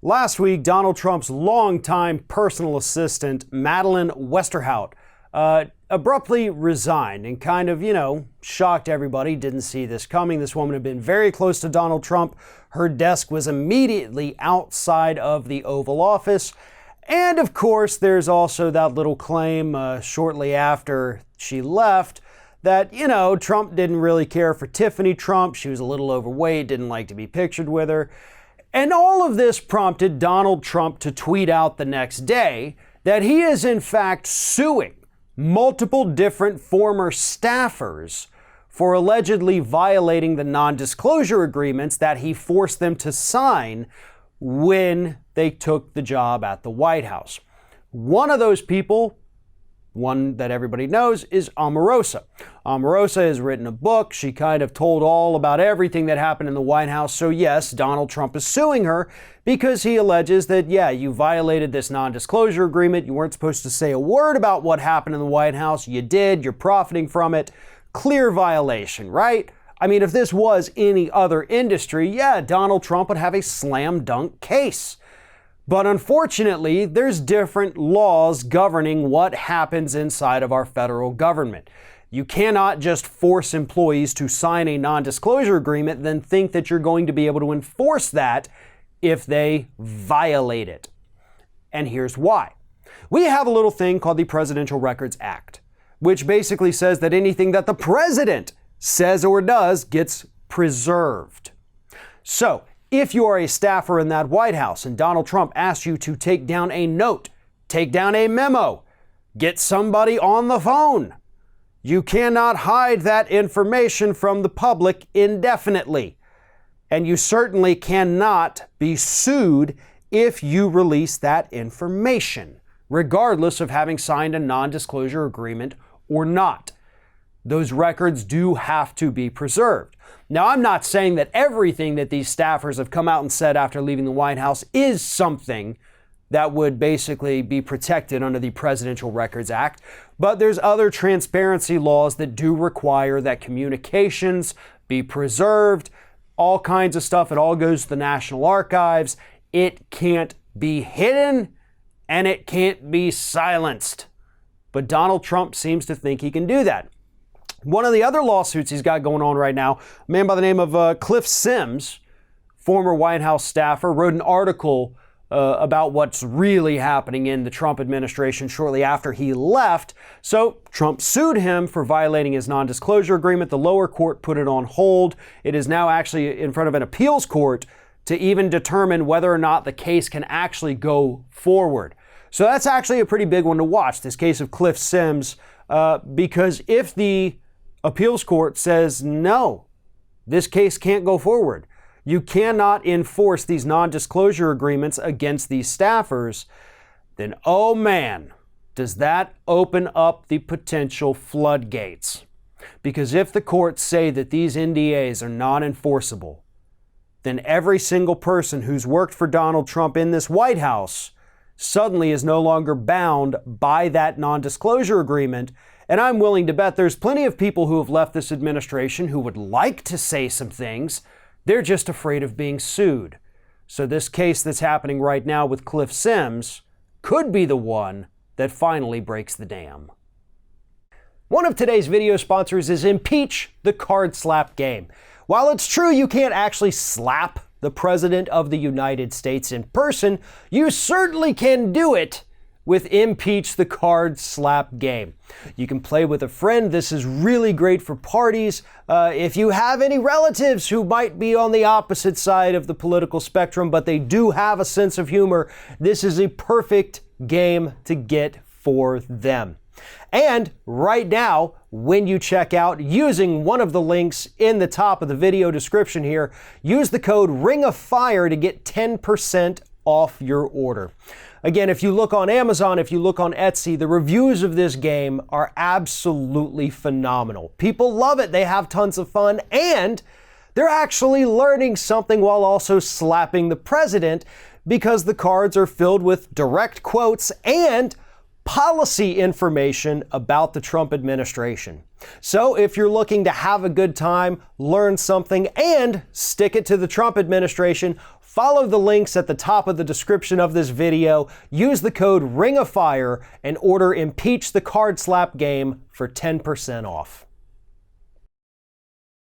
Last week, Donald Trump's longtime personal assistant, Madeleine Westerhout, abruptly resigned and kind of, shocked everybody. Didn't see this coming. This woman had been very close to Donald Trump. Her desk was immediately outside of the Oval Office. And of course, there's also that little claim shortly after she left that, Trump didn't really care for Tiffany Trump. She was a little overweight, didn't like to be pictured with her. And all of this prompted Donald Trump to tweet out the next day that he is in fact suing multiple different former staffers for allegedly violating the non-disclosure agreements that he forced them to sign when they took the job at the White House. One of those people, one that everybody knows, is Omarosa. Omarosa has written a book. She kind of told all about everything that happened in the White House. So yes, Donald Trump is suing her because he alleges that, you violated this non-disclosure agreement. You weren't supposed to say a word about what happened in the White House. You did. You're profiting from it. Clear violation, right? I mean, if this was any other industry, Donald Trump would have a slam dunk case. But unfortunately, there's different laws governing what happens inside of our federal government. You cannot just force employees to sign a non-disclosure agreement, then think that you're going to be able to enforce that if they violate it. And here's why. We have a little thing called the Presidential Records Act, which basically says that anything that the president says or does gets preserved. So, if you are a staffer in that White House and Donald Trump asks you to take down a note, take down a memo, get somebody on the phone, you cannot hide that information from the public indefinitely. And you certainly cannot be sued if you release that information, regardless of having signed a non-disclosure agreement or not. Those records do have to be preserved. Now, I'm not saying that everything that these staffers have come out and said after leaving the White House is something that would basically be protected under the Presidential Records Act, but there's other transparency laws that do require that communications be preserved, all kinds of stuff. It all goes to the National Archives. It can't be hidden and it can't be silenced. But Donald Trump seems to think he can do that. One of the other lawsuits he's got going on right now, a man by the name of Cliff Sims, former White House staffer, wrote an article about what's really happening in the Trump administration shortly after he left. So Trump sued him for violating his non-disclosure agreement. The lower court put it on hold. It is now actually in front of an appeals court to even determine whether or not the case can actually go forward. So that's actually a pretty big one to watch, this case of Cliff Sims, because if the appeals court says, no, this case can't go forward, you cannot enforce these non-disclosure agreements against these staffers, then, oh man, does that open up the potential floodgates. Because if the courts say that these NDAs are non-enforceable, then every single person who's worked for Donald Trump in this White House suddenly is no longer bound by that non-disclosure agreement. And I'm willing to bet there's plenty of people who have left this administration who would like to say some things. They're just afraid of being sued. So this case that's happening right now with Cliff Sims could be the one that finally breaks the dam. One of today's video sponsors is Impeach the Card Slap Game. While it's true you can't actually slap the President of the United States in person, you certainly can do it with Impeach the Card Slap Game. You can play with a friend. This is really great for parties. If you have any relatives who might be on the opposite side of the political spectrum, but they do have a sense of humor, this is a perfect game to get for them. And right now, when you check out using one of the links in the top of the video description here, use the code RINGOFFIRE to get 10% off your order. Again, if you look on Amazon, if you look on Etsy, the reviews of this game are absolutely phenomenal. People love it. They have tons of fun, and they're actually learning something while also slapping the president, because the cards are filled with direct quotes and policy information about the Trump administration. So if you're looking to have a good time, learn something, and stick it to the Trump administration, Follow the links at the top of the description of this video, use the code RINGOFFIRE, and order Impeach the Card Slap game for 10% off.